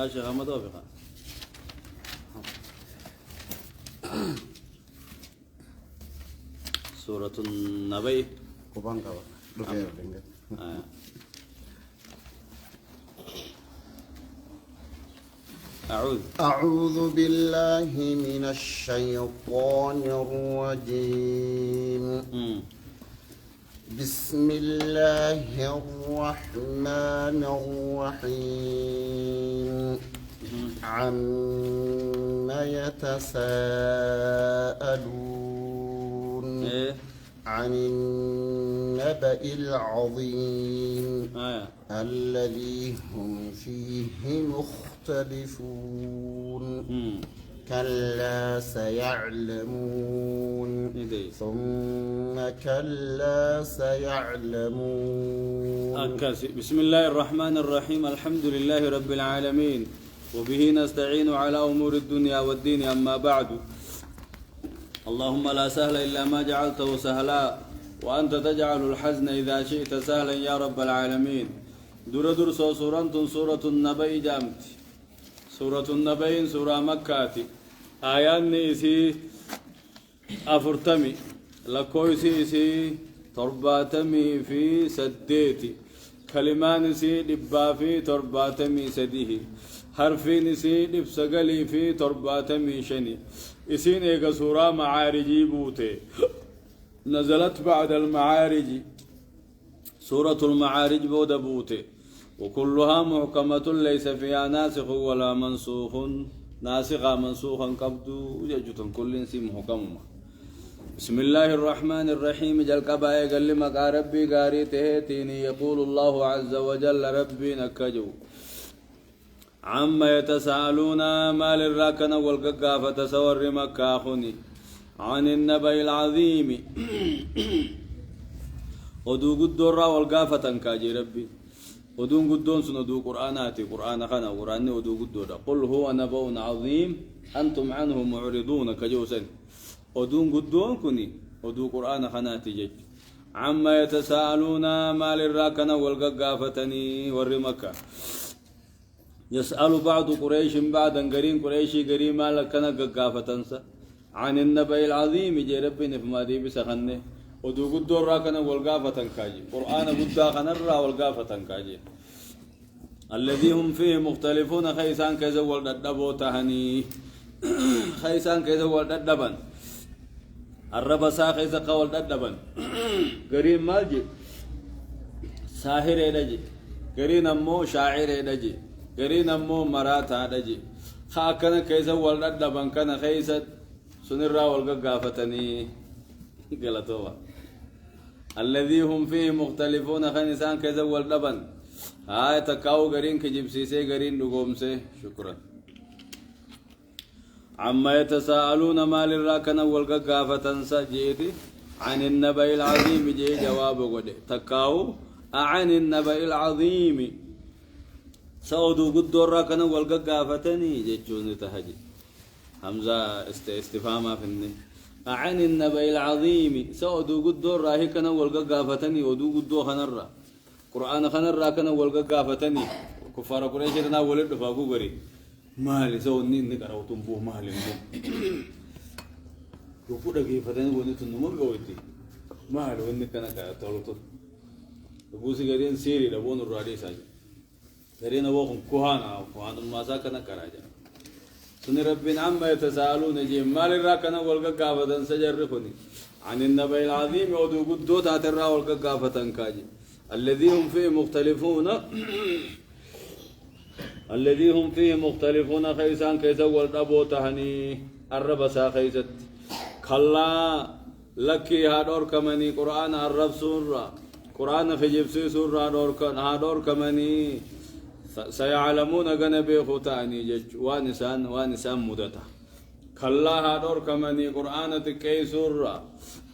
شيخ محمد وافق سورة النبي كوبان كوا أعوذ بالله من الشيطان الرجيم بسم الله الرحمن الرحيم عما يتساءلون عن النبأ العظيم الذي هم فيه مختلفون كلا سيعلمون ثم كلا سيعلمون بسم الله الرحمن الرحيم الحمد لله رب العالمين وبه نستعين على أمور الدنيا والدين أما بعد اللهم لا سهل إلا ما جعلته سهلا وأنت تجعل الحزن إذا شئت سهلا يا رب العالمين در سورة النبي جامت سورة النبي سورة مكة آيان نيسي أفرتمي لكويسي سي ترباتمي في سديتي كلمان سي دبا في ترباتمي سديه حرفين سي دبسقلي في ترباتمي شني اسين ايقا سورة معارجي بوتي نزلت بعد المعارج سورة المعارج بود بوتي وكلها محكمة ليس فيها ناسخ ولا منسوخ ناسخا منسوخا قبض يجت كل سي محكمة بسم الله الرحمن الرحيم جل قبائي قال لما ربي قاري تهتيني يقول الله عز وجل ربي نكجو عما يتساءلون ما للراكن والققافة سور مكاخني عن النبأ العظيم ودو قدر والقافة كاجي ربي ودون قدون سندو قرآناتي قرآن خنا قرآن ودو قدر قل هو نبأ عظيم أنتم عنه معرضون كجوسن ودون قدون كني ودو قرآن خناتي جج عما يتساءلون ما للراكن والققافتني ورمكا يسأل بعض قريش بعضا قرين قريشي قرين ما لكنا ققافتنسا عن النبأ العظيم جي ربي نفما دي بسخنه ودو قدو راكنا والقافة كاجي قرآن قدا خنرا والقافة كاجي الذي هم فيه مختلفون خيسان كيزا والدبو تهني خيسان كيزا والدبن الربسا خيزا قوال دبن قرين مالجي ساهر دجي قرين امو شاعر دجي قرين امو مراتا دجي خاكنا كيزا والدبن كان خيسا سنرا والقافتني قالتوا الذي هم فيه مختلفون خنسان كذا واللبن هاي تكاو قرين كجبسيسي قرين نقومسي شكرا عما يتساءلون ما للراكن والقافة سجيتي عن النبأ العظيم جي جواب قد تكاو عن النبأ العظيم سعودو قد الراكن والقافتني جيتشوني تهجي همزة استفهاما في النم عن النبأ العظيم سعودو قد راهي كان والقافتني ودو قد خنرا قرآن خنرا كان والقافتني كفار قريش لنا ولد فاقو قري مالي سعودني نقرأ تنبوه مالي نبوه يقول لك فتني وني تنمو بيوتي مالي وني كان قرأ بوسي قرين سيري لبون الرادي ساجي قرين وقم كهانا ما ساكنا كراجا سن ربنا عما يتساءلون جي مال الراكنا والقافة سجرفني عن النبأ العظيم ودو قدو تاترا والقافة كاجي الذي هم فيه مختلفون الذي هم فيه مختلفون خيسان كيسا والدبو تهني الربسا خيست كلا لكي هادور كمني قرآن الرب سورة قرآن في جبسي سورة هادور كمني سيعلمون جنبي ختاني جج وانسان مدتا كلا هادور كمني قرآن تكي سورة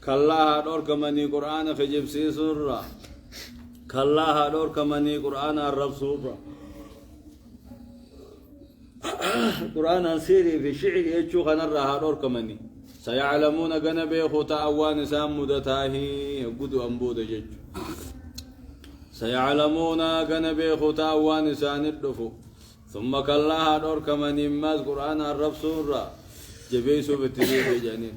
كلا هادور كمني قرآن في جبسي سورة كلا هادور كمني قرآن الرب سورة قرآن سيري في شعر يجو خنر هادور كمني سيعلمون جنبي ختا وانسان مدتاهي قدو أنبود جج سيعلمون جنبي ختا وانسان الدفو ثم كلا هادور كمان يماز قرآن الرب سورة جبيسو بتدي جانين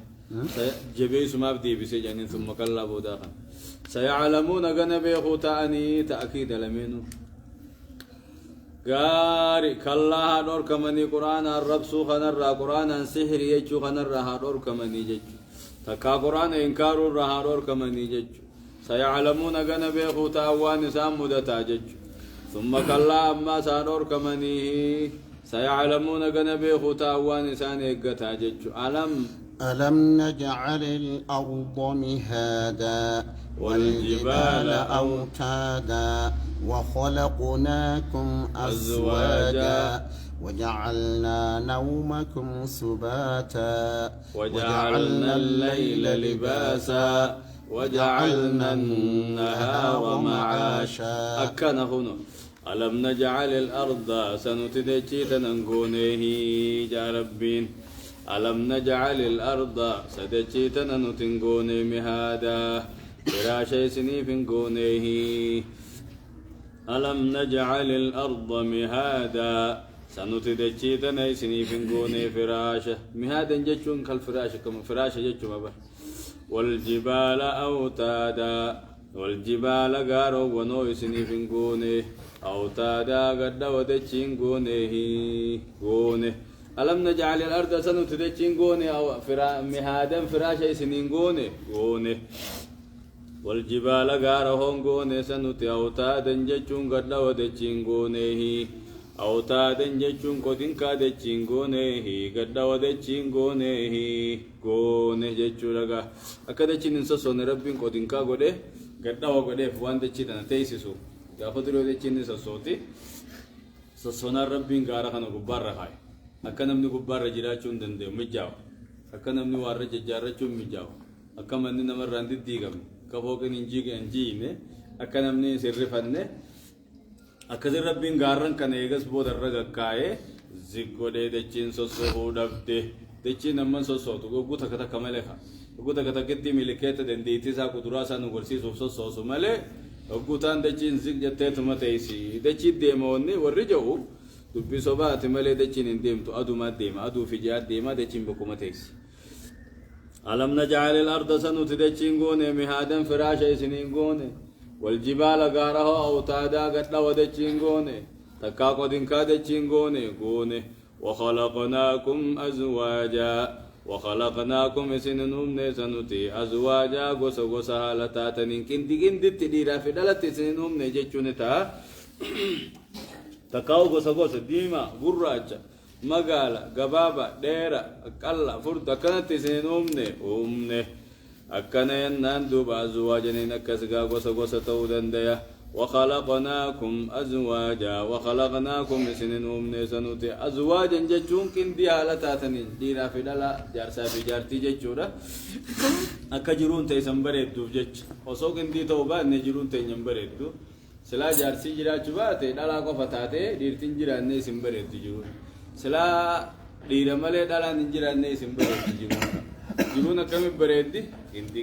جبيسو ما بدي بس جانين ثم كلا بوداخا سيعلمون جنبي خوتاني تأكيد لمنه غاري كلا هادور كمان قرآن الرب سو خنرا قرآن سحر يجو خنرا هادور كمان يجو تكا قرآن إنكار الرهادور كمان يجو سيعلمون جنبي خوتاوان سامودتا ججو ثم كلا أما سادور كمني سيعلمون جنبي خوتاوان سان إجتا ججو ألم نجعل الأرض مهادا والجبال أوتادا وخلقناكم أزواجا وجعلنا نومكم سباتا وجعلنا الليل لباسا وجعلنا النهار معاشا أكن هنا ألم نجعل الأرض سنتدجي تننقونه يا ربين ألم نجعل الأرض سدجي تننتنقونه مهادا فراشي سنيف قونه ألم نجعل الأرض مهادا سنتدجي تنيسنيف قونه فراشة مهادا جتشون كالفراشة كما فراشة جتشون أبا والجبال أوتادا والجبال غارو ونو سنيفين غوني أوتادا قد ودتشين غوني ألم نجعل الأرض سنتدتشين غوني أو مهادا فراشا سنين غوني والجبال غارو غوني سنتي أوتادا جتشون قد ودتشين غوني أوتادا جتشون قدين كادتشين غوني قد ودتشين غوني جتشو لغا أكادتشين نسسون ربين قدين كاغودي قد وغودي فوان دتشين تيسيسو يأخذلو دتشين نسسوتي سسونا ربين غارا خانو غبار رخاي أكنمني غبار جراچون دندو مجاو أكنمني وار ججارچون مجاو أكمني نمر راندي ديغم كفوكن انجيغ انجينه أكنمني سرفنه أكذر ربين غارن كان إيجاس بود الرجع كايه زيكودة دچين سوسو دبته دچين نمن سوسو تو غو تكتا كمله خا غو تكتا كتي ملكيت دنديتي سا كدراسا نغرسي سوسو سوسو مله غو تان دچين زيك جته تمتيسي دچي ديموني ورجو دبي صبا تمله دچين انديم تو ادو ما ديما ادو فيجات ديما دچين بكومتيسي ألم نجعل الأرض سنوت دچين غونه مهادن فراشا سنين غونه والجبال غاره أوتادا قد ودچين غونه تكاكو دينكا دچين غونه وخلقناكم أزواجا وخلقناكم سننهم نسنتي أزواجا غوسا حالتاتن كندي تديرا في دلت سننهم نجچونتا تكاو غوسا ديما غراجا مغالا غبابا ديرا قلا فرد كانت سننهم أمنه أكنا ينندب أزواجنا نكسغا غوسا تودنديا وخلقناكم أزواجا وخلقناكم سننهم نسنوتي أزواجا جچون كندي حالتاتني ديرا في دلا جارسا في جارتي جچورا أكجرون تيسن بريدو جچ وسو كندي توبا نجرون تينن بريدو سلا جارسي جرا چوبا تي دلا کو فتاته ديرتين جرا ني سن بريدو جرو سلا ديرا ملي دلا نجرا ني سن بريدو جرو جرون كم بريدي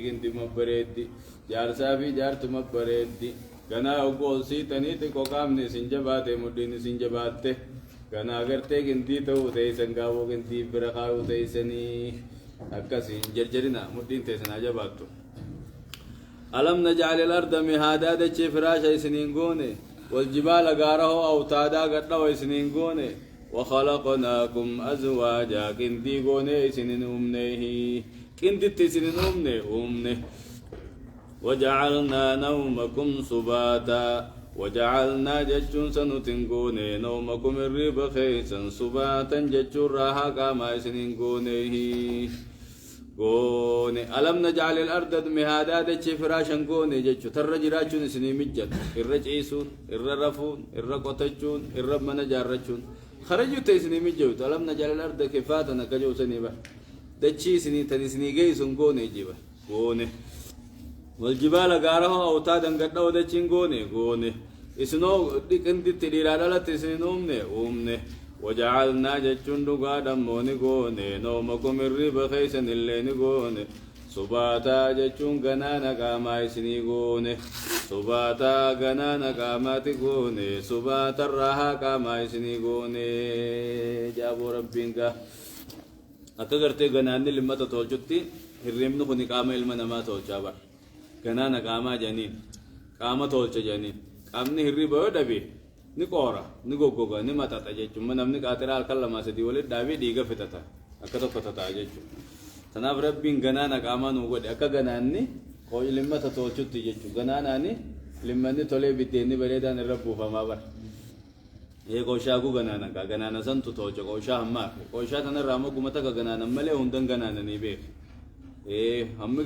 كندي ما بريدي جارسا في جارت ما بريدي gana ugo sitani te ko kamne sinjabate mudini sinjabate gana agarte ginti to te sangawo ginti birakau te seni akasi jarjarina mudin te sana jabatto alam naj'al al-ardha mihada de che firasha isningone wal jibala garahu awtada gadda wa isningone wa khalaqnakum azwaja ginti gone isninumnehi ginti tisninumne umne وجعلنا نومكم سباتا وجعلنا جچون سنتنغوني نومكم الريب خيسا سباتا جچون راها كاما سننغوني غوني ألم نجعل الأرض مهادا دچ فراشا غوني جچو ترجراچون سني مجد الرجيسون الررفون الرقطچون الرمن جارچون خرجوا تيسني مجد ألم نجعل الأرض كفاتا نكجو سني با دچي سني تنسني غيسون غوني جيبا غوني والجبال غاره أوتادا قد ودچين غوني اسنو ديكندي تديرا دلت سنومنه أمنه وجعلنا جچون دغا دموني غوني نومكم الريب خيسن اللين غوني سباتا جتشون غنانا قاما يسنيقونه سباتا غنانا قاما تقونه سباتا الراها قاما يسنيقونه جابوا ربينك أكغرتي غناني لما تتولجتي هرمنو خني قاما إلما ما تولجابا غنانا قاما جانين قاما تولج جانين قامني هري بيو دبي نقورا نقوقوغا نماتا جتشون من أمني قاترال كلما سدي ولد دابي ديغا فتتا أكتو فتتا جتشون تناف ربين غنانا قامان وغد أكا غناني قوي لما تتوجد جيجو غناناني لما نتولي بديني بريدان الرب فما بر ये कोशा को गनाना का गनाना सन तो तोच कोशा हम्मा कोशा तने रामो गुमता का गनाना मले उंदन गनाना नहीं बे अम्मी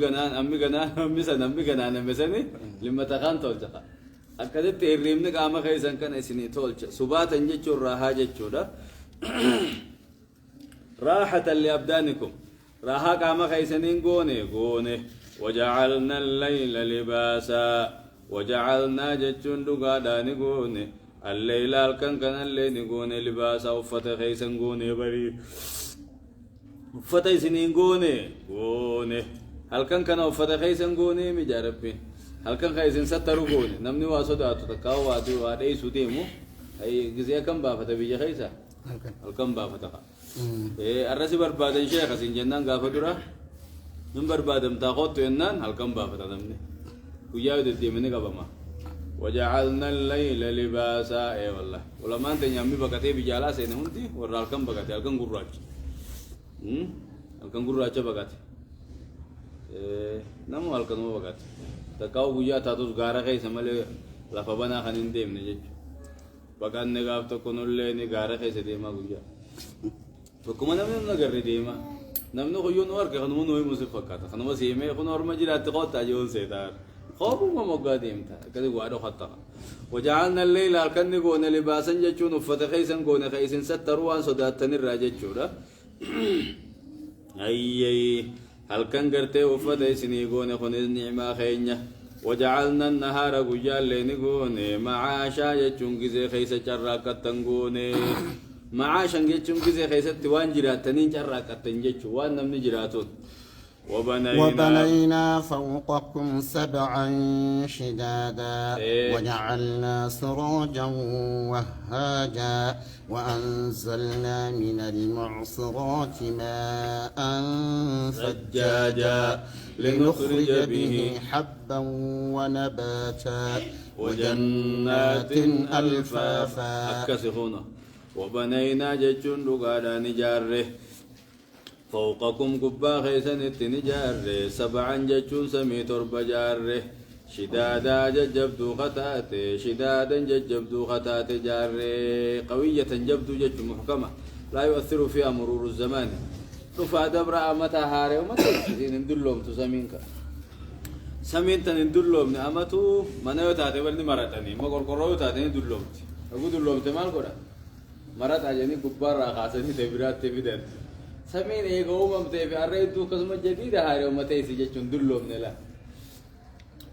गनाना में से नहीं लिम्मा तकान तोच का अकदे तेरीम ने काम कहीं संकन ऐसी नहीं तोच सुबह तंजे चुर रहा जे चुरा راحة لأبدانكم راها قام خيسنين غوني وجعلنا الليل لباسا وجعلنا جتشون دغاداني غوني الليل الكن الليل غوني لباسا وفت خيسن غوني بري وفت سنين غوني هل كان وفت خيسن غوني مجربين هل كان خيسن ستر غوني نمني واسوداتو تكاو وادي وادي سوديمو اي غزيا كم بافت بيجي خيسا هل كم بافت الرسي بربادن شيخ سين جنان غافدورا من بربادم تاخوت ينان هلكم بافتا نمني ويا ودي مني قبما وجعلنا الليل لباسا اي والله ولما انت يامي بكتي بجالا سين هونتي ورالكم بكتي هلكم غراج هلكم غراج بكتي نمو هلكم بكتي تكاو ويا تاتوس غارا كاي سمله لفبنا خنين ديم نجي بكان نغاف تكون لني غارا كاي سديما ويا فكما نمن نغر ديما نمن خو يونور كخنو نوي مسفكات خنو سيمه خو نور مجرات قوت اجون سيدار خوب ما مقاديم تا كدي وادو خطا وجعلنا الليل الكن غون لباسا جچون فتخيسن غون خيسن ستروان سوداتن راجچودا اي هل كان غرتي وفديسني غون خن نعما خينيا وجعلنا النهار غجال لين غون معاشا جچون غزي خيس چراكتن غون معاشا جيتشون كذا خيست وان جراتنين جراكتن جيتشو وان نمني جراتون وبنينا فوقكم سبعا شدادا وجعلنا سراجا وهاجا وأنزلنا من المعصرات ماء ثجاجا لنخرج به حبا ونباتا وجنات ألفافا وبنينا جتشون لغادا نجاره فوقكم قبا خيسن نجاره سبعا جتشون سمي ترب جاره شدادا ججبدو خطاتي شدادا ججبدو خطاتي جاره قوية جبدو جتش محكمة لا يؤثر فيها مرور الزمان رفع دبرا متى هاري ومتى ندلهم تسمينك سمين تندلهم نعمتو من يوتاتي ولني مرتني ما قرقروا يوتاتي ندلهم أقول دلهم تمال قرأ مرات أجاني كبار راقاسني تبرات تبدأ سمين إيجو ممتى في الرئيتو قسم جديدة هاي ومتى يسجد دلهم نلا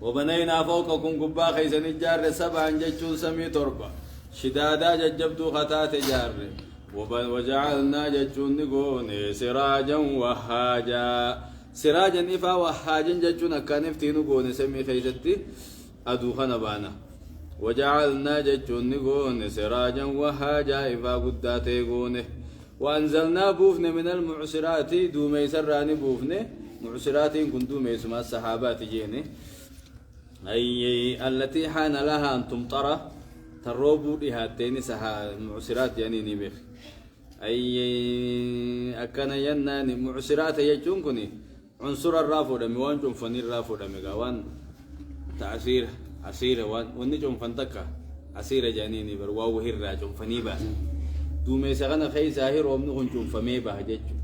وبنينا فوقكم كبا خيسن الجار سبعا جتشون سمي تربة شدادا ججبتو خطات جار وجعلنا جتشون نقون سراجا وهاجا سراجا إفا وهاجا جتشون كان افتين نقون سمي خيستي أدو خنبانا وجعلنا جتشون نقون سراجا وهاجا إفا قداتي قونه وأنزلنا بوفن من المعسرات دومي سراني بوفن معسرات كن دومي سما السحابات جيني أي التي حان لها أن تمطر تروبو لهاتين معسرات يعني نبيخ أي أكن ينان معسرات يجون كني عنصر الرافو دمي وانجم فني الرافو دمي وان تعسير عسير ونجم فنتكا عسير جانيني برواو هير جم فني با دومي سغنا خي ساهر ومنهم جم فمي با جچو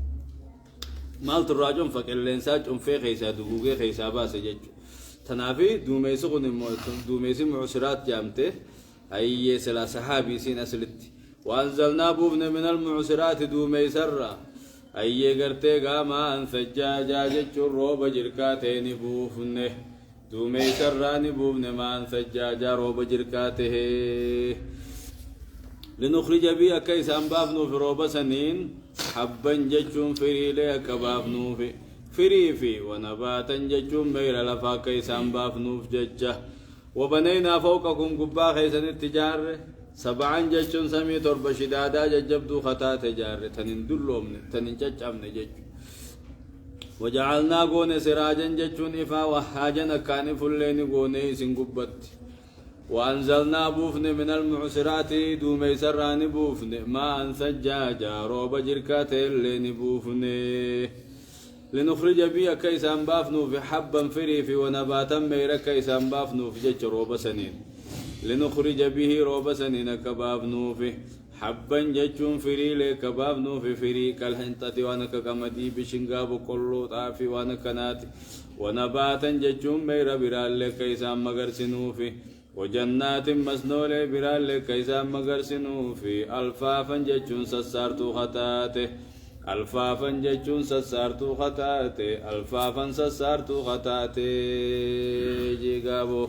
مال تراجم فكلن ساجم في خي سادوغي خي سابا سجچو تنافي دومي سغن دومي سي معسرات جامته اي سلا صحابي سين اسلت وانزلنا بوبن من المعسرات دومي سرا اي غرتي غاما ان سجاجا جچو روب جركاتين بوفنه دومي سراني بوبن ما ان سجاجا روب جركاته لنخرج بها كيس أنبافنو في روب سنين حبا ججون فريلي كبافنو في فريفي ونباتا ججون بير لفا كيسان بافنوف ججة وبنينا فوقكم قبا خيسان التجار سبعا ججون سمي ترب شدادا ججبدو خطا تجار تنين دلومن تنين ججامن جج وجعلنا قون سراجا ججون إفا وحاجا كان فلين قوني سنقبت وأنزلنا بوفن من المعسرات دومي سران بوفن ما أنسجاجا روب جركات اللي نبوفن لنخرج بي كيسان بافنو في حبا فريفي ونباتا ميرا كيسان بافنو في جج روب سنين لنخرج به روب سنين كبافنو في حبا ججون فري لكبافنو في فري كالحنطة وانك كمدي بشنغاب كله طافي وانك ناتي ونباتا ججون ميرا برال كيسان مغرسنو في وجنات مسنولة برال كيسان مغرسنو في ألفافا ججون سسارتو خطاته ألفافا ججون سسارتو خطاته ألفافا سسارتو خطاته جيغابو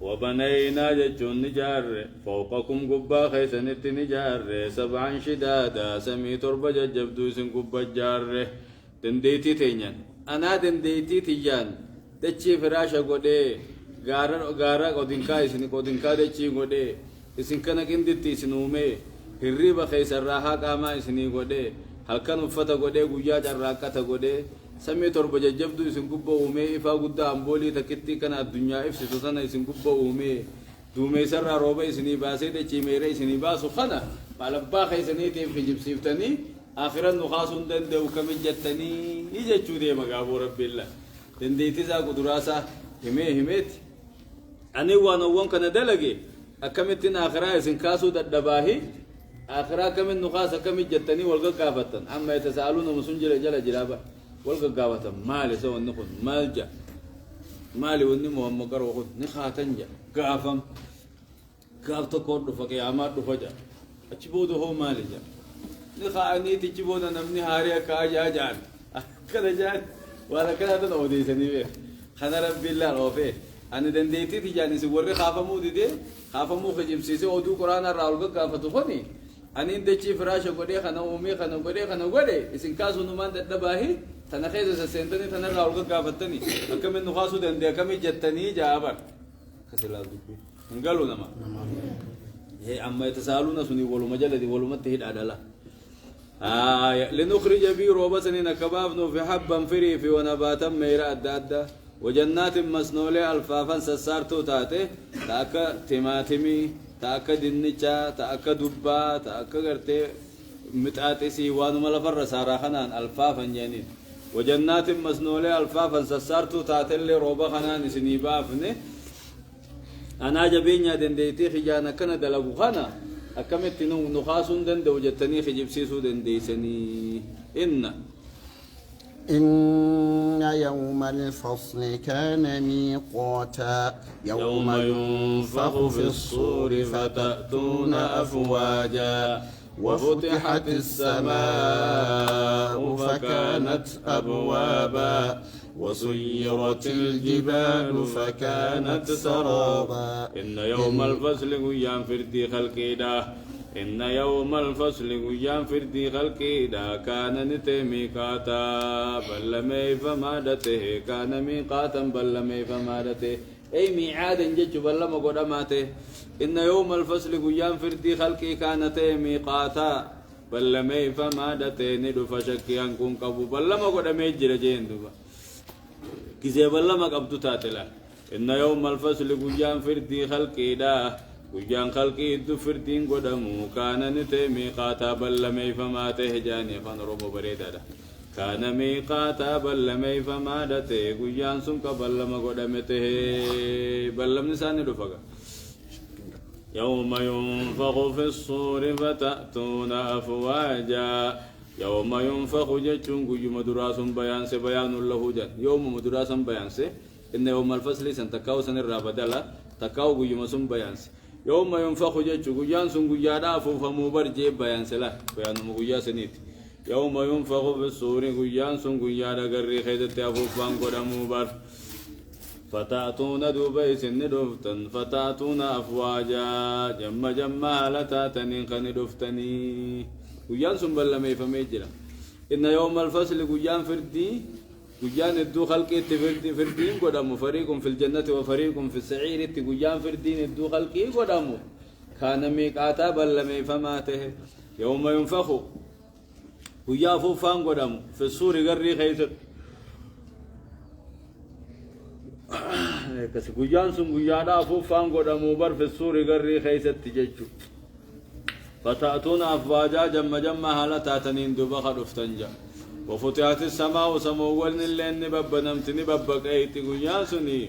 وبنينا ججون نجار فوقكم قبا خيسنت نجار سبعا شدادا سمي تربة ججبدو سن قبا جار دنديتي تينيان أنا دنديتي تيجان دچي فراشا قده غارا قدنكا اسني قدنكا دچي قده اسن كنا كندتي سنومي hirriba keesarraa qaamaa isinii godhe halkan uffata godhe guyyaa carraaqqata godhe samii torba jajjabdu isin gubba uumee ifaa guddaa amboolii takkitti kana addunyaa ibsitu sana isin gubba uumee duumeessarraa rooba isinii baasee dachii meera isinii baasu kana maalabbaa keessaniitiif hijibsiiftanii akhiran nu kaasuun danda'u kamin jettanii jechuu deema gaaboo rabbiilla dandeettisaa kuduraasaa himeeti ani waanawwan kana dalage akkamittiin akhiraa isin kaasuu dadhabaahi آخرا كم النقاس كم جتني والقا قافتن عما يتساءلون مسنجل جل جلابا والقا قافتن مالي سوى النخل مالجا مالي والنمو ومقر وخد نخاتنجا قافم قافت كورد فكي عمار فجا أتشبوده هو مالي جا نخاني تجبونا نمني هاريا كاجا جان كذا جان ولا كذا تنودي سنيبه خنا رب الله روفه أنا دنديتي تجاني سوري خافمو دي خافمو خجيم سيسي ودو قرآن الرأولك قافتو خني أنا دچي فراشة قدي خنا أمي خنا قدي إسن كاسو نمان تدباهي تنا خيزة سنتني تنا راولك قافتني أكمل نخاسو دندي أكمل جتني جابر خسلا دوبي نقالوا نما هي أما يتسألون سني ولو مجلدي ولو متهد عدلا لنخرج بي روبسنين كبابنو في حبا فري في ونباتا ميرا الدادة وجنات مسنولة ألفافا سسارتو تاتي تاكا تماتمي تاكا دنچا تاكا دبا تاكا غرتي متاتسي وانو ملفر سارا خنان الفافا جانين وجنات مسنولة ألفافا سسارتو تاتي اللي روبا خنان سنيبافني أنا جبينيا دنديتي خجانا كنا دلقو خنا أكمت نخاسون دند وجتني خجب سيسو دنديسني إن يوم الفصل كان ميقاتا يوم ينفخ في الصور فتأتون أفواجا وفتحت السماء فكانت أبوابا وسيرت الجبال فكانت سرابا إن يوم الفصل قيام فردي خلقيدا إن يوم الفصل قيام فردي خلقيدا كان نتي ميقاتا بل مي فمادته كان ميقاتا بل مي فمادته أي ميعاد جج بل ما قدماته إن يوم الفصل قيام فردي خلقي كانت ميقاتا بل مي فمادته ندو فشكي أنكم قبو بل ما قدمي جرجين دوبا كذا بل ما قبضو تاتلا إن يوم الفصل قيام فردي خلقي دا قيام خلقي دو فردين قدمو كان نتي ميقاتا بل مي فماته جاني فنربو بريدا دا كان ميقاتا بل مي فمادته قيام سنك بل ما قدمته بل من ساني دفقا يوم ينفخ في الصور فتأتون أفواجا يوم ينفخ جتشون قيام دراس بيان له جن يوم مدراس بيان إن يوم الفصل سنتكاو سن الرابدلا تكاو قيام سن بيان يوم ينفخ جتشو قيام سن قيام دافو فموبر جيب بيان سلا بيان مقيا سنيت يوم ينفخ في الصور قيام سن قيام دقري خيدت أفو فانقو دموبر فتأتون دوبي سن دفتن فتأتون أفواجا جمع هلتا تنين خن دفتني قيام سن بل مي فميجرا إن يوم الفصل قيان فردي قيان الدو خلقي فردين قدامو فريق في الجنة وفريق في السعير قيان فردين الدو خلقي قدامو كان ميقاتا بلمي فماته يوم ينفخو قيا فوفان قدامو في السور قري خيسر كس قيان سن قيانا فوفان قدامو بر في السور قري خيسر تججو فتأتون أفواجا جم هالتا تنين دوبا خلفتنجا وفتحت السماء وسموولن اللي نببنمتني ببقيت قياسني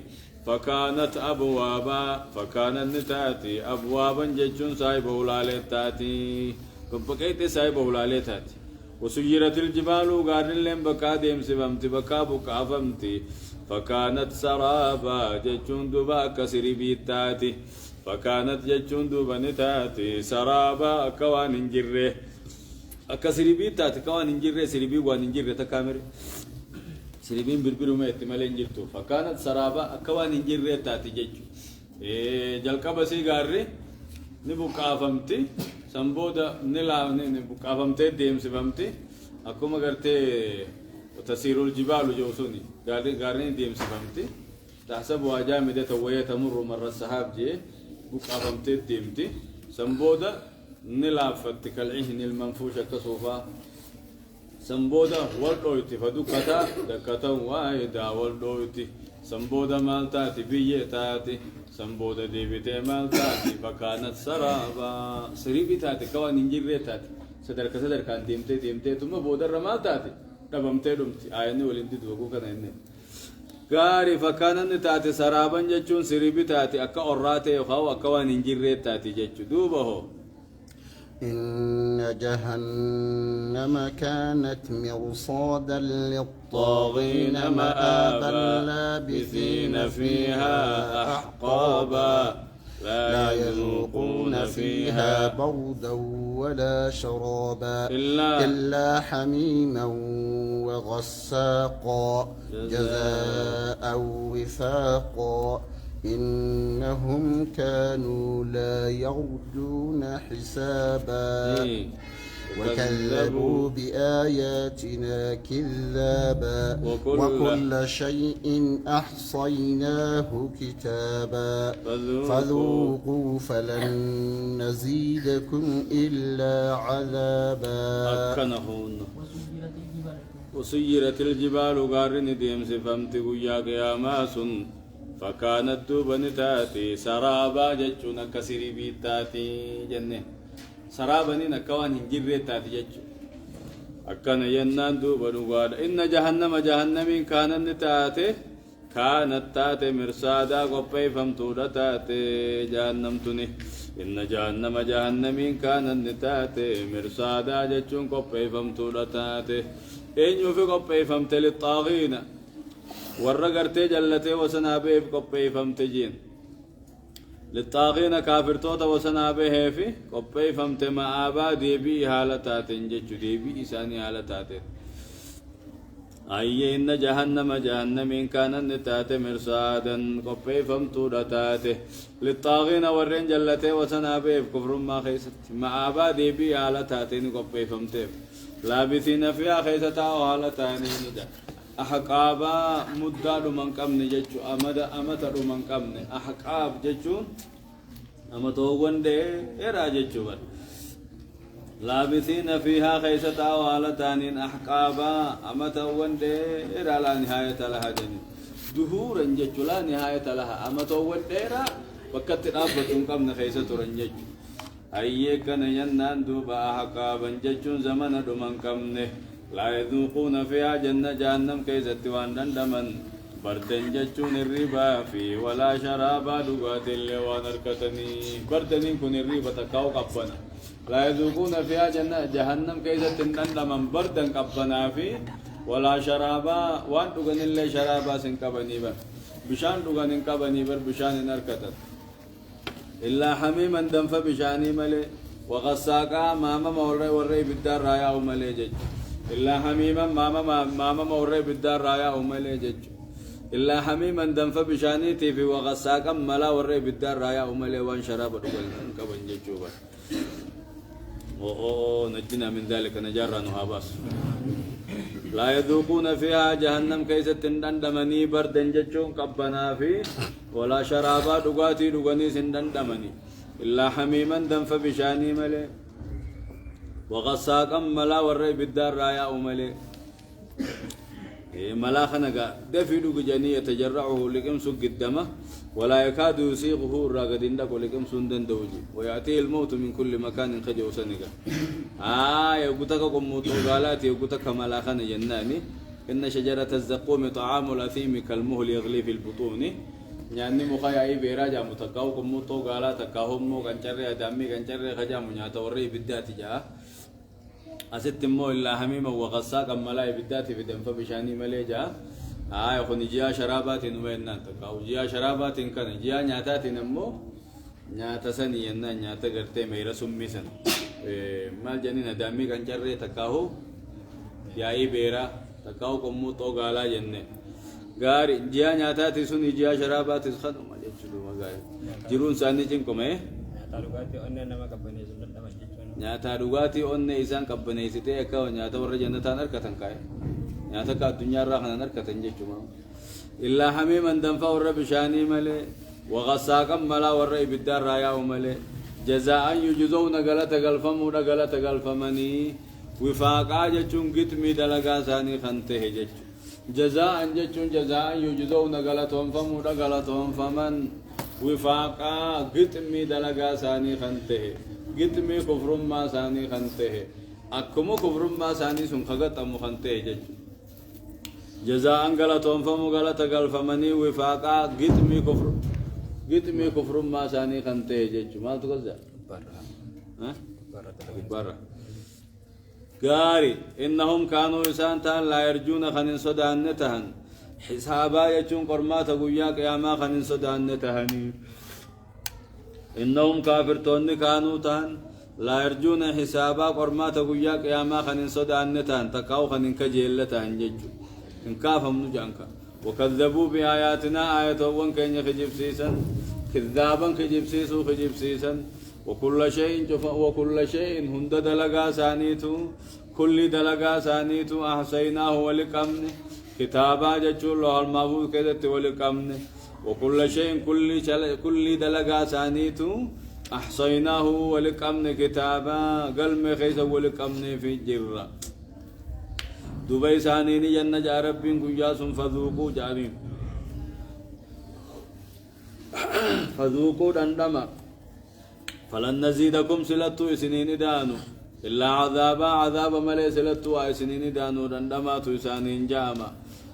فكانت أبوابا فكانت نتاتي أبوابا ججون سايبه لالتاتي ببقيت سايبه لالتاتي وسيرت الجبال وقارن لهم بكا ديم سبمتي بكا بكا فمتي فكانت سرابا ججون دوبا كسري بيتاتي فكانت ججون دوبا نتاتي سرابا كوان انجره أكسري بيتاتي كوان انجره سربي وان انجره تكامري سربين بربرو ما احتمال انجرتو فكانت سرابا كوان انجره تاتي ججو جلقا بسي غاري نبقى فمتي سنبودا نلا نبقى فمتي ديم سبمتي أكو مغرتي وتسير الجبال جوسوني غاري ديم سبمتي تحسب واجامدة وهي تمر مر السحاب جي بقى فمتي ديمتي سنبودا نلا فتك العهن المنفوشة كسوفا سنبودا والدويتي فدكتا دكتا وايدا والدويتي سنبودا مالتاتي بيه تاتي سنبودا ديبتي مالتاتي فكانت سرابا سريبي تاتي كوان ننجيري تاتي صدر كان ديمتي ثم بودا رمالتاتي دبمتي دمتي آيني ولندي دوغو كان إني غاري فكانت تاتي سرابا ججون سريبي تاتي أكا أراتي يخاو أكا وان ننجيري تاتي ججو دوبهو إن جهنم كانت مرصادا للطاغين مآبا لابثين فيها أحقابا لا يذوقون فيها بردا ولا شرابا إلا حميما وغساقا جزاء وفاقا إنهم كانوا لا يرجون حسابا وكذبوا بآياتنا كذابا وكل شيء أحصيناه كتابا فذوقوا فلن نزيدكم إلا عذابا وسيرت الجبال قارن ديم سفمت قيا قياما فكانت دوبن تاتي سرابا جچون كسري بيتاتي جنة سرابني نكوان هنجري تاتي جچو أكن ينان دوبن قال إن جهنم كانت تاتي مرصادا قبي فمتودا تاتي جهنم تني إن جهنم كانت تاتي مرصادا جچون قبي فمتودا تاتي إن يوفي قبي فمت للطاغين ورقرتي جلتي وسنابه قبي فمتجين للطاغين كافرتوتا وسنابه في قبي فمت معابا ديبي حالتات جچو ديبي إساني حالتات أي إن جهنم كانت تات مرصادا قبي فمتو دتات للطاغين ورين جلتي وسنابه كفر ما خيست معابا ديبي حالتات قبي فمت لابثين فيها خيستا وحالتان ندا أحقابا مدة من قمن جچو أمتا من قمن أحقاب جچو أمتو وندي إرا جچو بر لابثين فيها خيستا وحالتان أحقابا أمتا وندي إرا لا نهاية لها جنين دهورا جچو لا نهاية لها أمتو وندي إرا وقت رابطن قمن خيستا رنجچو أيكن ينان دوبا أحقابا جچو زمن من قمن لا يذوقون فيها جهنم كيست وان دمن بردن جچون الربا في ولا شرابا دغات اللوان اركتني بردن كن الربا تكاو قبنا لا يذوقون فيها جهنم كيست دمن بردن قبنا في ولا شرابا وان دغن اللي شرابا سنكبني بر بشان دغن كبني بر بشان نركتت إلا حميما دنف بشاني ملي وغساقا ماما موري وري بالدار رايا وملي جج إلا حميما ماما موري بالدار رايا وملي جج إلا حميما دنف بشاني تيفي وغساقا ملا وري بالدار رايا وملي وان شراب دغن كبن ججوبا نجنا من ذلك نجارا نهاباس لا يذوقون فيها جهنم كيست تندمني بردا جتشون قبنا في ولا شرابا دغاتي دغني سندمني إلا حميما دنف بشاني ملي وغساقا ملا وري بالدار رايا ملي ملا خنقا دفي دغ جني يتجرعه لكم سوق الدمه ولا يكاد يسيغه الراغدين دك ولكم سندن دوجي ويأتيه الموت من كل مكان خجو سنغا يغتك قموت غالات يغتك ملا خن جناني إن شجرة الزقوم طعام الأثيم كالمهل يغلي في البطون يعني مخايا بيراجا متقاو قموت غالات كاهم مو كنچري ادمي كنچري خجا منيا توري بدات جاء أست مو إلا حميم وغساق ملا بدات في دم فبشاني ملجا يخون جيا شرابات نوين تقاو جيا شرابات كان جيا نياتات نمو نياتا سني ينا نياتا غرتي ميرا سمي سن مال جنين ادمي كنچري تقاو ياي بيرا تقاو قمو تو غالا جنة غار جيا نياتات سن جيا شرابات خدو ما جچلو مغاي جيرون ساني جنكم nyaata dhugaatii onne isaan qabbaneessitee akka nyaata warra jannataan harkatan kaa'e nyaata ka addunyaa irraa kanan harkatan jechuudha illaa hamiiman danfaa warra bishaanii malee waqasaaqan malaa warra ibiddaa irraa yaa'u malee jazaa'an yujzawna galata galfamuudha galata galfamanii wifaaqaa jechuun gixmii dalagaa isaanii kan ta'e jechuudha jazaa'an jechuun jazaa'an yujzawna galatoonfamuudha galatoonfaman وفاقا قتمي دلقا ساني خنته قتمي كفر ما ساني خنته أكمو كفر ما ساني سنخقت أمو خنته جج جزاء غلطهم فمو غلط غلفمني وفاقا قتمي كفر ما ساني خنته جج ما تقول ذا برا قاري إنهم كانوا إسانتان لا يرجون خنين صدان نتهن حسابا يجون قرمات قويا قياما خنين صدان نتهني إنهم كافرتون كانوا تهن لا يرجون حسابا قرمات قويا قياما خنين صدان نتهن تقاو خنين كجيل تهن ججو إن كافهم نجانك وكذبوا بآياتنا آية وان كان يخجب سيسا كذابا خجب سيسو خجب سيسا وكل شيء هند دلقا سانيتو كل دلقا سانيتو أحسيناه ولقمنه كتابا جچو الله المحفوظ كدت ولقمنه وكل شيء كل دلقا سانيتو أحصيناه ولقمنه كتابا قلم خيس ولقمنه في الجرة دبي سانيني جنة جا ربين كجاس فذوقوا جارين فذوقوا دندما فلن نزيدكم سلطو سنين دانو إلا عذاب ملي سلطو سنين دانو دندما تسانين جاما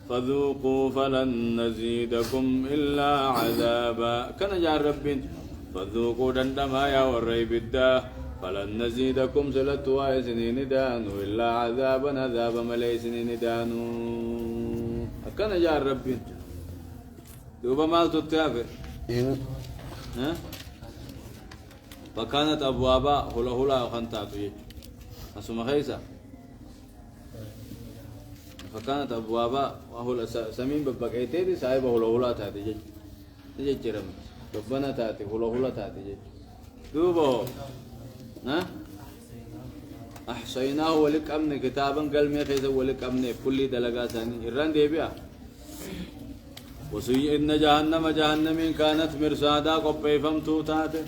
فذوقوا فلن نزيدكم إلا عذابا كان جار ربين فذوقوا دندما يا وري بدا فلن نزيدكم سلطو سنين دانو إلا عذاب ملي سنين دانو كان جار ربين دوبا ما تتافر فكانت أبوابا هلا وخنتاتو يجو أسمى خيسا فكانت أبوابا وهلا سمين ببقيتي سايبا هلا تاتي يجو جرم ربنا تاتي هلا تاتي يجو دوبو أحصيناه ولك أمن كتابا قلمي خيسا ولك أمن كل دلقا ثاني إران دي بيا إن جهنم كانت مرصادا قبيفم توتاتي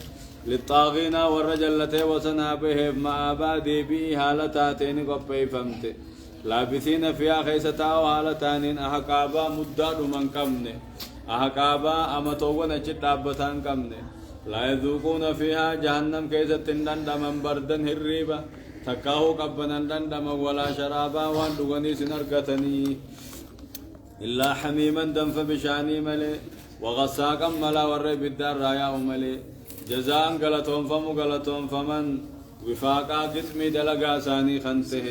للطاغين والرجلتي وسنا به ما بادي بي حالتاتين قبيفمت لابثين فيها خيستا وحالتان أحقابا مداد من قمن أحقابا أمتوون جتابتان قمن لا يذوقون فيها جهنم كيست دندما بردا هريبا تكاهو قبنا دندما ولا شرابا واندغني سنرقتني إلا حميما دنف بشاني ملي وغساقا ملا وري بالدار رايا ملي جزاء غلطهم فمن وفاقا قسمي دلقا ساني خنسه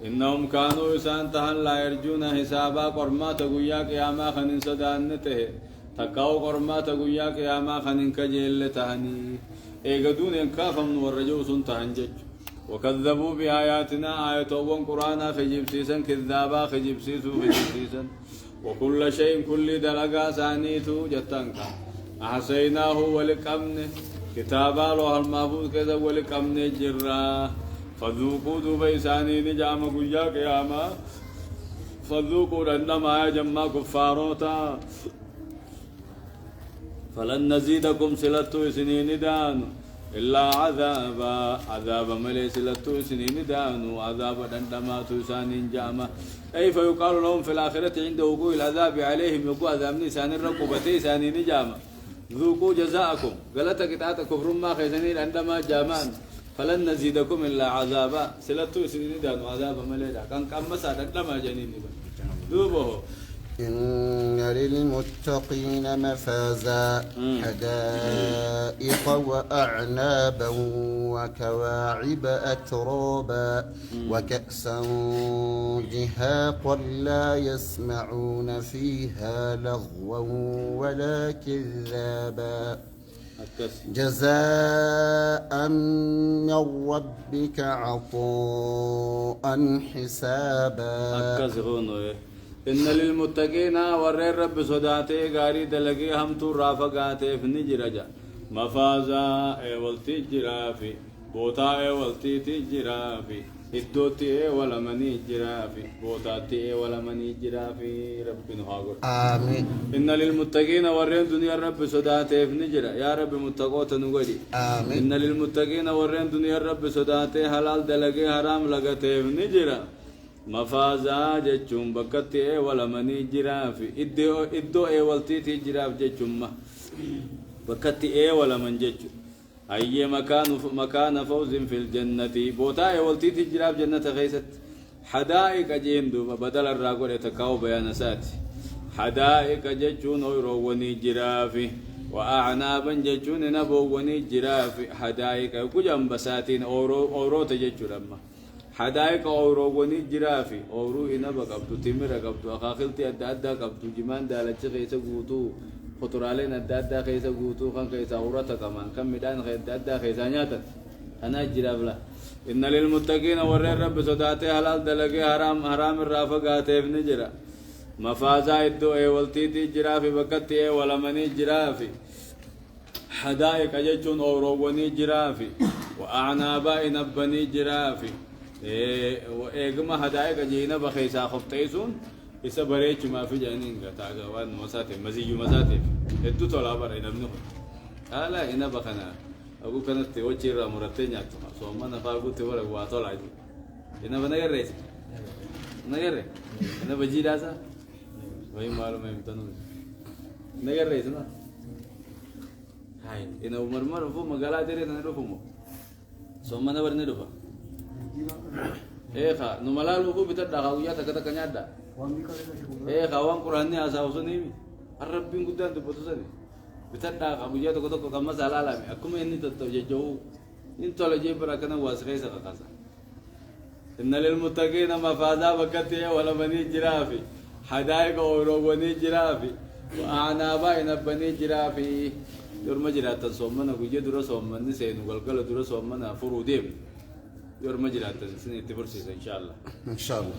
إنهم كانوا يسانتهن لا يرجون حسابا قرما تقويا قياما خنين صدانته تقاو قرما تقويا قياما خنين كجيل تهني إيقدون ينكافم ورجو سنتهن جج وكذبوا بآياتنا آية قرآنا خجيب سيسا كذابا خجيب سيسا وكل شيء كل دلقا سانيتو جتنكا أحسيناه ولقمنه كتابا لوح المحفوظ كذا ولقمنه جرا فذوقوا دوبيساني نجام قيا قياما فذوقوا لنما يا جماع كفاروتا فلن نزيدكم سلتو سنين دان إلا عذابا عذاب ملي سلتو سنين دان وعذاب دندما تسانين جاما أي فيقال لهم في الآخرة عند وقوع العذاب عليهم يقول عذاب نسان الرقبتي سانين جاما ذوقوا جزاءكم قالت كتات كفر ما خيزنين عندما جامان فلن نزيدكم إلا عذابا سلتو سنين دان وعذاب ملي كان كم مسا دندما جنين ذوبه إن للمتقين مفازا حدائق وأعنابا وكواعب أترابا وكأسا دهاقا لا يسمعون فيها لغوا ولا كذابا جزاء من ربك عطاء حسابا. إن للمتقين ورر رب صداتي غاري دلقي هم تو رافقاتي في نجرجا مفازا ايولتي جرافي بوتا ايولتي تجرافي إدوتي ولا مني جرافي بوتاتي ولا مني جرافي ربنا هاغر آمين. إن للمتقين ورر دنيا رب صداتي في نجرا يا رب متقوت نغدي آمين. إن للمتقين ورر دنيا رب صداتي حلال دلقي حرام لغتي في نجرا مفازا جچوم بكتي ولا مني جرافي إدو والتي تجراف جچوم بكتي ولا من جچو أي مكان فوز في الجنة بوتا والتي تجراف جنة غيست حدائق جندو بدل الراغور يتكاو بيانسات حدائق جچون ويروني جرافي وأعنابا جچون نبوني جرافي حدائق كجم بساتين أورو تجچو لما حدائق أوروغوني جرافي أورو إنا بقبتو تمر قبتو أخاخلتي أدى قبتو جمان دالتش خيسا قوتو خطرالين أدى خيسا قوتو خان خيسا أورتا كمان كم ميدان أدى خيسا نياتا أنا جراف لا إن للمتقين ورر رب صداتي حلال دلقي حرام الرافقات ابن جرا مفازا إدو والتيتي جرافي بكتي ولا مني جرافي حدائق أججون أوروغوني جرافي وأعنابا إنبني جرافي وإيجما هدايا كجينا بخيسا خبتيسون إسا بريتش ما في جانين كتاعا وان مساتي مزيج مساتي إدو طلع برا ينبنه لا إنا بخنا أقول كانت توجه را مرتين ياتما سوما نفاقو تورا واتولا جي إنا بنغير رئيس نغير إنا بجي داسا وهي معلومة يمتنون نغير رئيس نا هاي إنا مرمر فو مغالا تيري نرفو مو سوما نبر نرفو إيه خا نملال وكو بتر دعوية تكتا كنيادا إيه خا وان قرآني أساوسني الربين قدام تبتوسني بتر دعوية تكتا كم مسألة لامي أكمل إني تتوجه إن تولجي بركنا واسخي سكاسا إن للمتقين مفازا بكتي ولا بني جرافي حدائق أوروغوني جرافي وأعنابا إنبني جرافي يرمى جرات صومنا كوجي درا صومنا سينو قلقل درا صومنا فروديم يرمى جرات سنة تفرسيس إن شاء الله إن شاء الله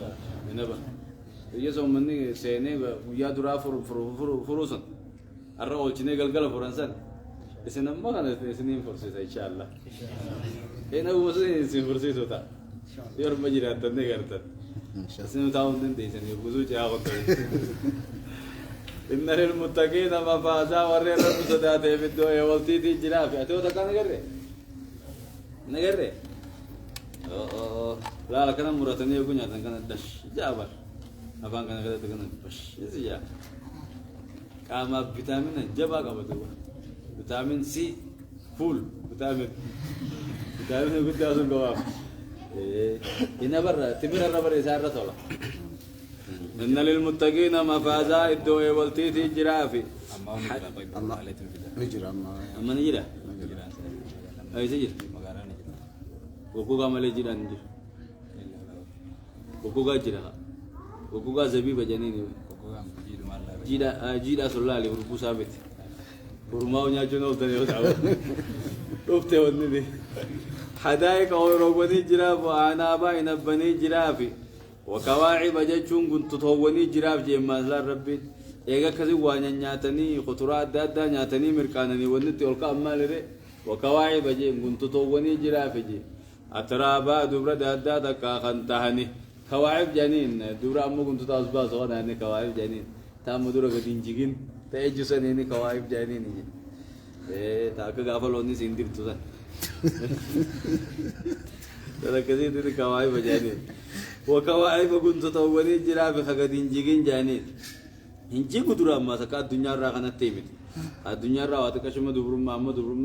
إنبا يسوع مني سينه ويا درا فروسن الرؤول شنو قلقل فرنسان إسنا ما كان سنين فرسيس إن شاء الله هنا هو سنين فرسيس وتا يرمى جرات تنقرت سنين تاون دين سنين يبغوا جاء إن للمتقين مفازا ورر رب صداته في الدنيا والتيتي جرافي أتو تكان نغري لا لا كان مرتني يكون ياتن كان دش جابر أفان كان كذا تكان بش يزيا كاما فيتامين جبا قبضوا فيتامين سي فول فيتامين قد أصل قواف هنا برا تمر الربر يسار طولا إن للمتقين مفازا الدوء والتيتي جرافي أما نجرا أما نجرا أي سجل وكوكا مالي جرا نجر وكوكا جرا وكوكا زبيب جنيني جيدا سلا لي وركو ثابت ورماو نياجون أوتني وتعو أوفتي ودني حدائق أوروغوني جراف وأعنابا إنبني جرافي وكواعب جتشون كنت تهوني جراف جيما زار ربي إيجا كذي وانا نياتني خطرات دادا نياتني مركانني ونتي ألقى أمال ري وكواعب جيم كنت تهوني جراف جي أترابا دبرة دادا كاخنتهني كواعب جنين دورا أمو كنت تصبح صغنا هني كواعب جنين تام دورا قدين جيجين تأجو سنيني كواعب جنين تاك غافلوني سندير توسا ترى كذي تري كواعب جنين وكواعب كنت تطوري جرا بخدين جيجين جنين هنجي كدورا ما سكا الدنيا راغنا تيمت الدنيا را واتك شو ما دبر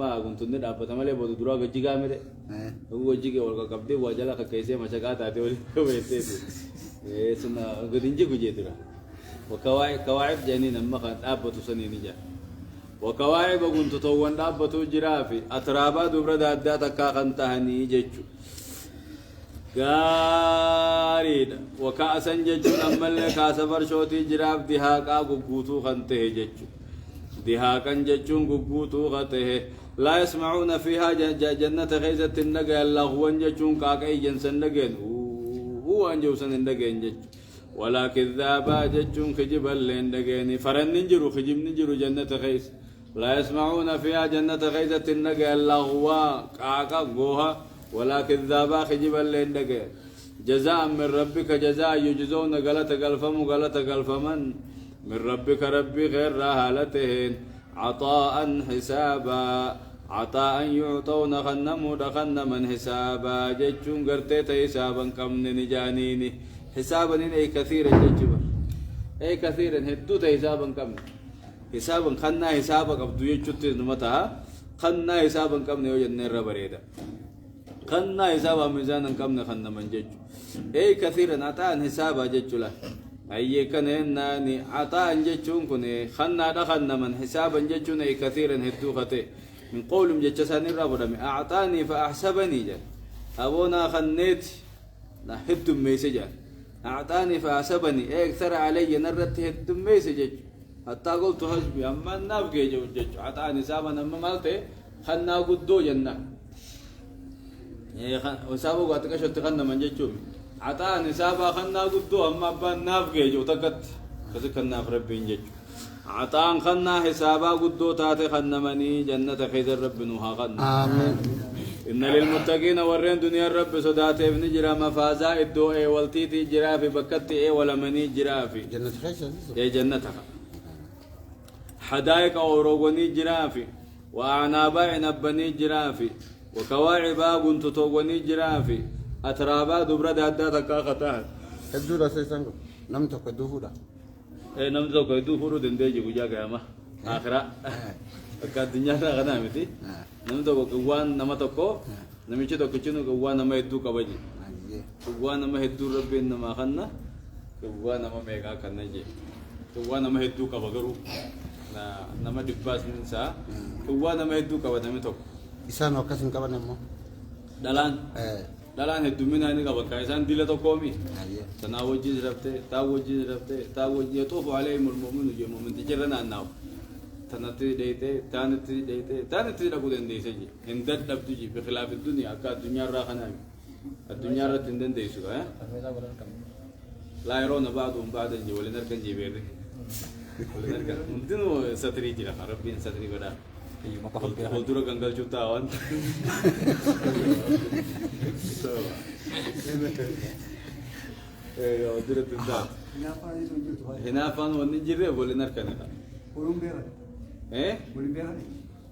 ما كنت ندي دابا تمالي بود دورا غجي غامد هو غجي ولا كبدي وجلا كيسه مشكات اتي ولي كويته سنا غدينجي غجي ترى وكواعب جنين ما كانت ابا تسنين جا وكواعب كنت توان دابا تو جرافي اترابا دبر دادا تكا كنتهني جچو غاريد وكاسن جچو امل كاسفر شوتي جراف دهاقا غغوتو خنته جچو دهاقا جچون غغوتو خته لا يسمعون فيها جنة غيزة النجا اللغوا جچون كاكاي جنسن نجن هو انجوسن النجن جچ ولا كذابا جچون خجبل لندجن فرن نجرو خجب نجرو جنة غيز لا يسمعون فيها جنة غيزة النجا اللغوا كاكا غوها ولا كذابا خجبل لندجن جزاء من ربك جزاء يجزون غلط غلفمن من ربك ربي غير راهلتهن عطاء حسابا عطاء يعطون خنمو دخنمن حسابا جچون غرتي حسابا كم نجانيني حسابا اي كثيرا جچبر اي كثيرا هدو حسابا كم حسابا خنا حسابا قبضو يچوت نمتا خنا حسابا كم نيو جنر بريدا خنا حسابا ميزانا كم نخنمن جچ اي كثيرا عطاء حسابا جچلا أي كان ناني عطاء جتشون كني خنا دخلنا من حسابا جتشون أي كثيرا هدوخته من قولهم جتشساني رابرمي أعطاني فأحسبني جا أبونا خنيت نحدم ميسجا أعطاني فأحسبني أي أكثر علي نرت هدم ميسجا حتى قلت حسبي أما نابكي جو جتش عطاني سابا أما مالتي خنا قدو جنة وسابو قاتك شو تخنا من جتشون عطاني سابا خنا قدو أما بان نافقي جو تكت كذلك الناف ربي نجج عطان خنا حسابا قدو تاتي خنا مني جنة خيز الرب نوها خنا آمين إن للمتقين ورين دنيا الرب صداتي ابن جرا مفازا إدو إي والتيتي جرافي بكتي إي ولا مني جرافي جنة خيشة إي جنتها حدائق أوروغني جرافي وأعنابا عنبني جرافي وكواعبا كنت توغني جرافي أترابا دبرة دادا تكا خطاها الدورة سيسانكو نمتك الدوفورة إيه نمتك الدوفورة دندجي بجا قيامة آخرة أكاد الدنيا غنا متي نمتك كوان نمتكو نمشي تكشينو كوان نما يدو كبجي كوان نما يدو ربي نما خنا كوان نما ميغا خنا جي كوان نما يدو كبغرو نما دباس من سا كوان نما يدو كبدا متك إسان وكاسن كبان مو دلان dalaan heddumina ni qaba isaan dila tokkoomi tanaa wajjin rabte taa wajjin yatuufu alayhim almu'minu je mu'minti jirra naannaaw tanatti taanitti dhaquu dandeeysa je hin dadhabdu je bikilaafi dunya akka addunyaarraa kanaami addunyaarratti hin dandeeysu laa yeroona ba'duhum ba'dan je walin argan je beerre walin argan hundinuu satrii jira rabbiin satrii godhaa Kultura ganggal jutaan. Kultura tunda. Hinafan wani jirre boleh narkan itu.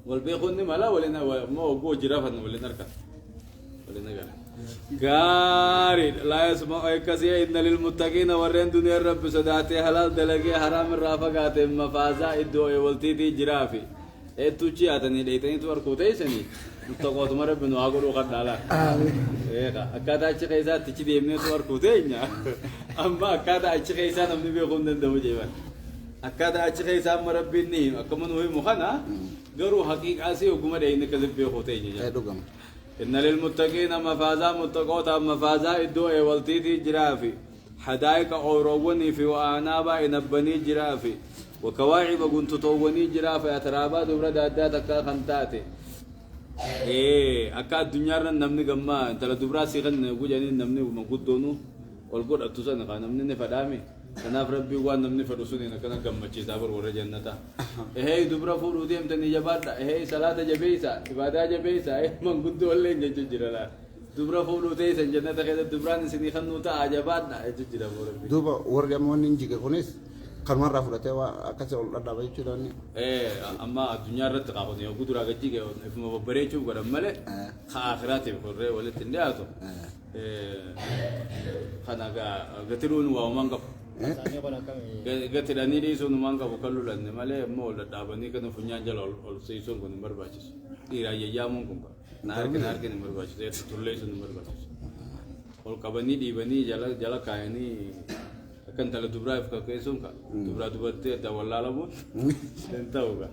Boleh kuni malah boleh na mau go jirafan boleh narkan. Boleh narkan. Garid la yasma kasih inna lil muttaqina warren dunia rabb sadati halal dalagi haram rafaqat mafaza iddo walti di jirafi. Tuci atani deitani tu arkote seni toko tumare benu agoro kadala akada achi kaisa tici demne tu arkote nya amma akada achi kaisa namni be gonden dawo jeban akada achi kaisa marabbini akamun hoy mukhana garu haqiqa se hukuma de ne kazib be khote nya dugam inna lil muttaqina mafaza muttaqota mafaza iddo e waltiti jirafi hadaika awrawani fi wa anaba inabani jirafi وكواعب كنت تووني جرافة أترابا دبرة دادا تكا خنتاتي أكا الدنيا رن نمني جمّا أنت لا دبرة سيخن وجاني نمني ومقود دونو والقول أتوسا نقا نمني نفدامي كناف ربي وان نمني فدوسوني نكنا جمّا شيء دابر ورا جنة دبرة فور وديم تني جبارة صلاة جبيسا عبادة جبيسا من قد ولا إنجا جرلا دبرة فولو تيس الجنة كذا دبران سني خنو تا عجباتنا يجتنا بوربي دوبا ورجع مون نجيك كونيس كم مرة فرته وأكثر ولا دابا يجوراني أما الدنيا رت قابض يوم قدرة كذي كه فما ببريتشو قرا ملء خآخرات بقرة ولا تندياتو خنا قتلون وامانك قتلاني ليسو نمانك بكلو لأن ملء مول دابني كنا فنيان جل أول سيسون كنا مرباجس إيرا يجامون كم نارك مرباجس توليسو مرباجس أول كبني دي بني جلا كايني kan tala dubra ka kesum ka dubra dubatte da walla lamun entauga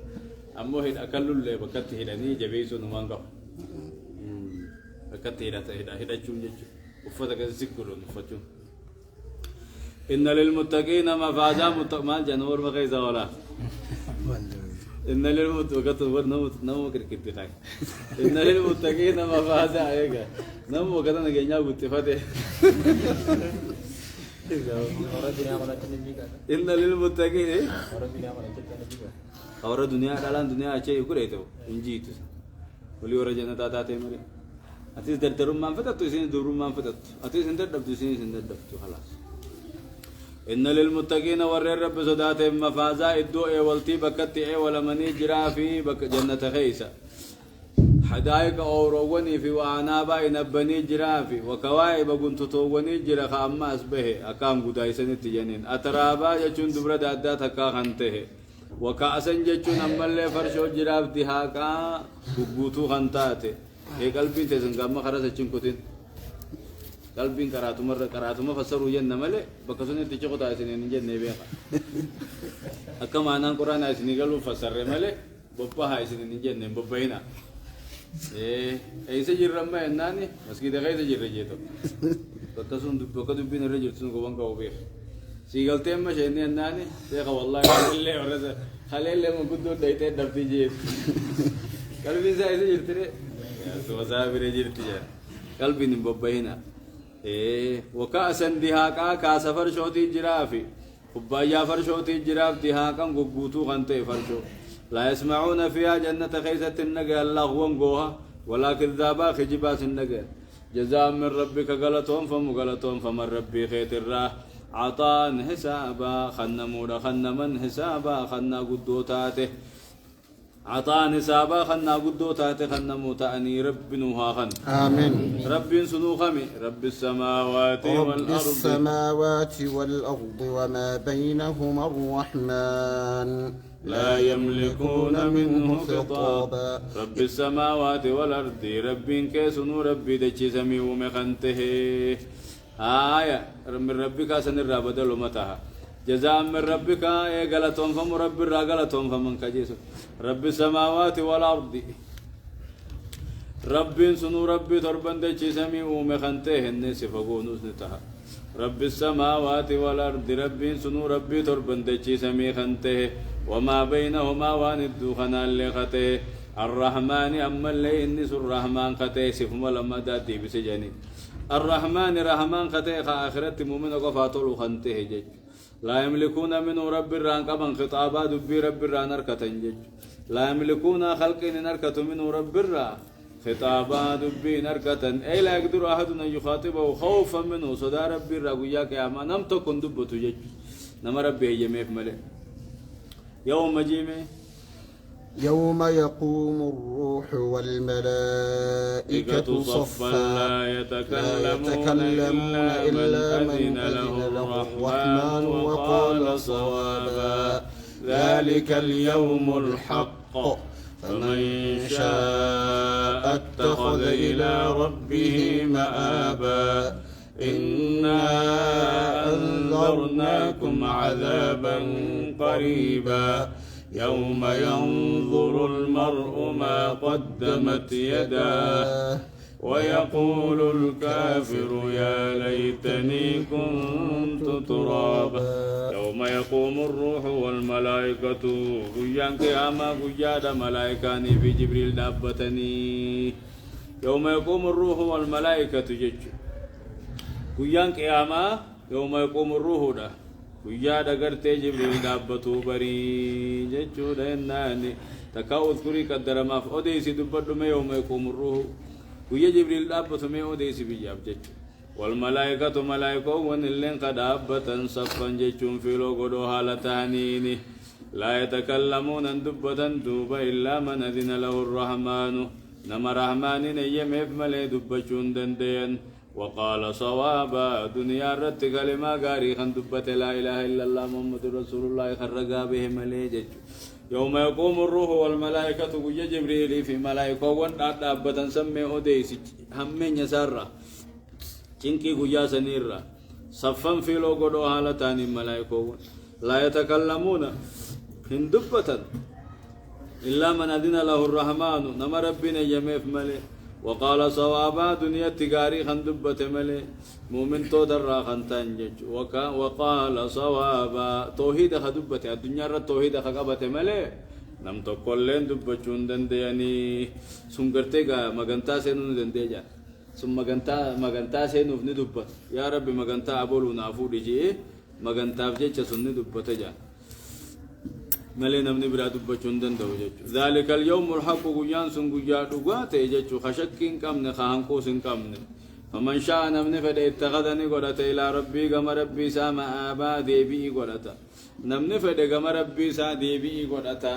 ammo hid akallul le bakati hidani jabeso numanga bakati hida chunje ufada ka zikru nufatu inna lil muttaqina mafaza muttaqmal janur ma kayza wala inna lil muttaqatu war namu kirkiti khay inna lil muttaqina mafaza ayega namu kada na genya guttifate إن للمتقين اور دنیا دالان دنیا اچھے یکرے تو انجیت ولي ورجنا تاتاتي مري اتيس درترم ما فتت تسين درم ما فتت اتيس انت دب تسين انت دب خلاص ان للمتقين ور رب صدات مفازا الدو والتي بكت ولا مني جرا في بك جنة خيسه حدائق أورووني في وعنابا ينبني جرافي وكواعب كنت تووني جرا خاما أسبه أكام قداي سنة جنين أترابا جتون دبرة دادات هكا خنته وكأسن جتون أمالي فرشو جراف دهاكا بقبوتو خنتاته هي قلبين تسن قام خرس أجن كتين قلبين كراتو ما فسروا جن ملء بكسوني تيجو تاي سنين جن نبيه أكام أنا القرآن أسني قالوا فسر ملء بابا هاي سنين جن بابينا ऐसे जिर रम्मा है ना नहीं मस्की देखा ऐसे जिर रही है तो बक्का दुब्बी नरे जिरतुन को बंका हो गया सीगलते हैं मैं शेरनी अन्ना नहीं देखा वल्ला खाले और ऐसे खाले ले मुकुट देते हैं डरती जी कल भी से ऐसे जिरते रहे तो मज़ा भी रहे जिरती है कल भी नहीं बब्बा ही ना वका असंदिहा का सफर शोती जिराफी खुबाया फर शोती जिराफ दिहा का गुब्बूतू खंते फरशो لا يسمعون فيها جنة خيسة النجا اللغوا جوها ولا كذابا خجبات النجا جزاء من ربك غلطهم فمغلطهم فمن ربي خيت الراه عطاء حسابا خنمودا خنمن حسابا خنا قدوتاته عطاء حسابا خنا قدوتاته خنمو تأني رب نوها خن آمين رب سنوخمي رب السماوات رب السماوات والأرض وما بينهما الرحمن لا يملكون منه خطابا رب السماوات والأرض رب كيسنو ربي دجي سمي ومخنته من ربك سنر بدل متها جزاء من ربك غلطهم فمرب غلطهم فمن كجيس رب السماوات والأرض رب سنو ربي تربن دجي سمي ومخنته الناس فقونوس نتها رب السماوات والأرض رب سنو ربي تربن دجي سمي خنته وما بينهما واندو خنا اللي الرحمن أما اللي إنس الرحمن خته سفما لما داتي بسجني الرحمن رحمن خته آخرت مؤمن وقفاتو خنته جج لا يملكون منه رب الران كمن خطابا دبي رب الران نركتن جج لا يملكون خلقين نركت منه رب الران خطابا دبي نركتن أي لا يقدر أحد أن يخاطبه خوفا منه صدى رب الران وياك يا ما نم تكن دبتو جج نما ربي يجمع ملك يوم جيمه يوم يقوم الروح والملائكة صفا لا يتكلمون إلا من أذن له الرحمن وقال صوابا ذلك اليوم الحق فمن شاء اتخذ إلى ربه مآبا إنا أنذرناكم عذابا قريبا يوم ينظر المرء ما قدمت يداه ويقول الكافر يا ليتني كنت ترابا يوم يقوم الروح والملائكة قيان قياما قياد ملائكاني في جبريل دابتني يوم يقوم الروح والملائكة جج قيان قياما يوم يقوم الروح ده قياد قرتي جبريل دابتو بري ججو ديناني تكاو اذكري قدر ما فأديسي دبادو ما يوم يقوم الروح ويا جبريل دابة مي أوديس بيجاب جج والملائكة ملائكة ونلين قد أبة صفا ججون في لوغدو هالتانيني لا يتكلمون دبة دوبا إلا من أذن له الرحمن نما رحمن يمف ملي دبجون دندين وقال صوابا دنيا رت كلمة غاري خن دبة لا إله إلا الله محمد رسول الله خرجا به ملي جج يوم يقوم الروح والملائكة ويا جبريل في ملائكة ونأبة سمي أوديس همين يسرى كينكي ويا سنيرة صفا في لوغدو هالتان ملائكة لا يتكلمون هندبة إلا من أذن له الرحمن نما ربنا يميف ملي وقال صوابا دنيا تجاري خندبة ملي مؤمن تودر خنتان جج وقال صوابا توحيد خدبة الدنيا رت توحيد خقبة ملي نم تقولين دبچون دندياني سنگرتيغا مغنتا سينو دنديجا ثم مغنتا سينو ندبت يا رب مغنتا ابولو نافو ديجي مغنتا فجچ سن دبتجا ملي نمني برا دبچون دندو جچ ذلك اليوم الحق غيان سن غيا دغات جچ خشكين كمن خانكو سن كمن فمن شاء نمني فد اتخذني غدت الى ربي غم ربي سما ابا ديبي غدتا نمني فد غم ربي سا ديبي غدتا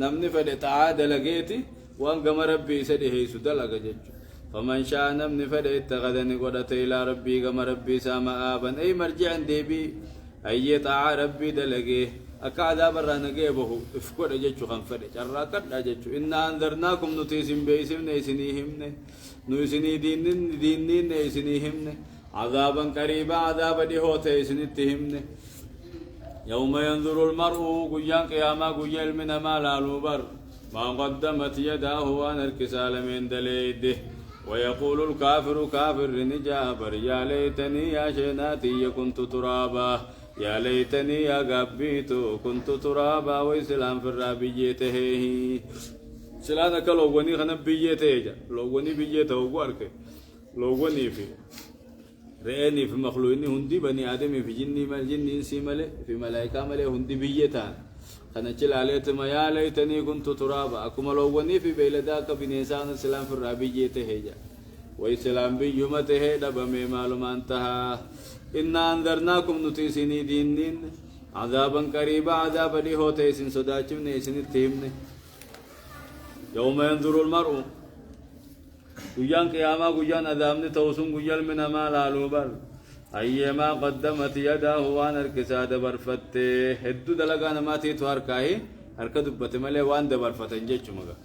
نمني فد تعادل لغيتي وان غم ربي سدي هيسو دلغ جچ فمن شاء نمني فد اتخذني غدت الى ربي غم ربي سما ابا اي مرجع ديبي اي تعا ربي دلغي أكادا برا نجيبه إفكار جيتشو خنفرة جراكت أجيتشو إن أنذرناكم نتيسم بيسم نيسنيهم نيسني دينين نيسنيهم عذابا قريبا عذاب ديهوت نيسنتهم يوم ينظر المرء قيان قياما قيال من ما لالوبر ما قدمت يداه وأنا الكسال من دليده ويقول الكافر كافر نجابر يا ليتني يا شيناتي كنت ترابا يا ليتني يا غبيتو كنت ترابا وإسلام في الرابيته سلانا كلوغوني خنا بيته لوغوني بيته وغارك لوغوني في رأني في مخلوقني هندي بني آدم في جني مال جني إنسي ماله في ملائكة ماله هندي بيته خنا چل عليه ما يا ليتني كنت ترابا أكمل لوغوني في بيلداك بنيسان السلام في الرابيته وإسلام بيومته دبمي معلوم انتهى إن أنذرناكم نتيسني دينين عذابا قريبا عذابا دي هو تيسن صداچم نيسن تيمن يوم ينظر المرء گویان قیاما گویان عذابني توسن گویل من ما لالوبر أيما قدمت يده وان الكساد برفت هدو دلغان ما تيتوار كاهي هركد بتمله وان دبرفتن جچمغا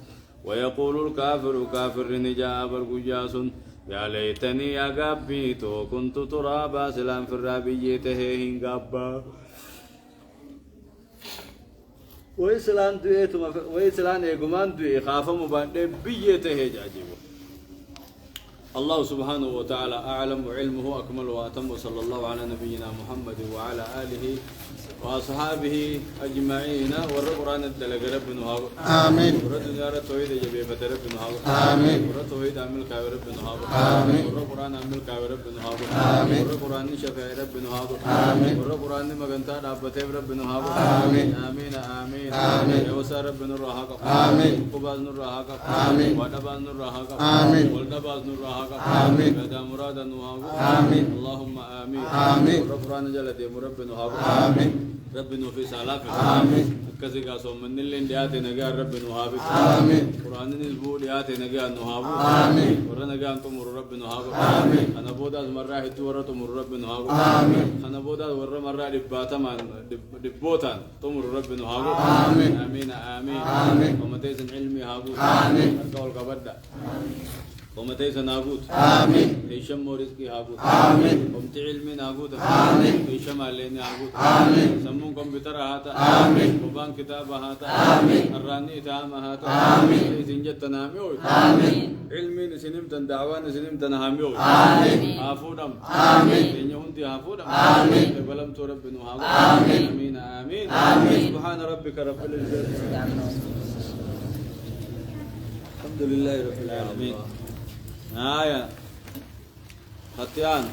ويقول الكافر كافر نجا برغجاسن يا ليتني يا غبيتو كنت ترابا سلام في الرابيته هنغابا ويسلان دويتو ويسلان ايغمان دوي خاف مبان بيته جاجيبو الله سبحانه وتعالى أعلم وعلمه أكمل وأتم وصلى الله على نبينا محمد وعلى آله وأصحابه أجمعين والقرآن الدلق ربنا هاو آمين ورد نيارة توحيد جبيبة ربنا هاو آمين ورد توحيد عمل كاوي ربنا هاو آمين ورد قرآن عمل كاوي ربنا هاو آمين ورد قرآن شفاعي ربنا هاو آمين ورد قرآن مغنتا دابته ربنا هاو آمين آمين آمين آمين يوسى ربنا الرحاق آمين قباز الرحاق آمين ودباز الرحاق آمين والدباز الرحاق آمين بدا مراد النهاق آمين اللهم آمين آمين ورد قرآن جلد ربنا هاو آمين ربنا في سلاف آمين كذي قاسم من اللي دياتي نجار ربنا هاو آمين قرآن نزبو دياتي نجار نهاو آمين ورنا جان تمر ربنا هاو آمين أنا بودا مرة هتو ورا تمر ربنا هاو آمين أنا بودا ورا مرة دباتا من دبوتان تمر ربنا هاو آمين آمين آمين آمين ومتيسن علمي هاو آمين قول كبدا ومتيسن نابوت آمين ليشم مورزقي هابوت آمين ومت علمي نابوت آمين ليشم عليني هابوت آمين سمون كمبيوتر هاتا آمين وبان كتاب هاتا آمين الراني إتهام هاتا آمين سنجت تنامي آمين علمي نسنم تندعوان نسنم تنهامي آمين هافودم آمين إن يهونتي هافودم آمين بلم ترب نهاو آمين آمين آمين آمين سبحان ربك رب العزة الحمد لله رب العالمين آية ختيان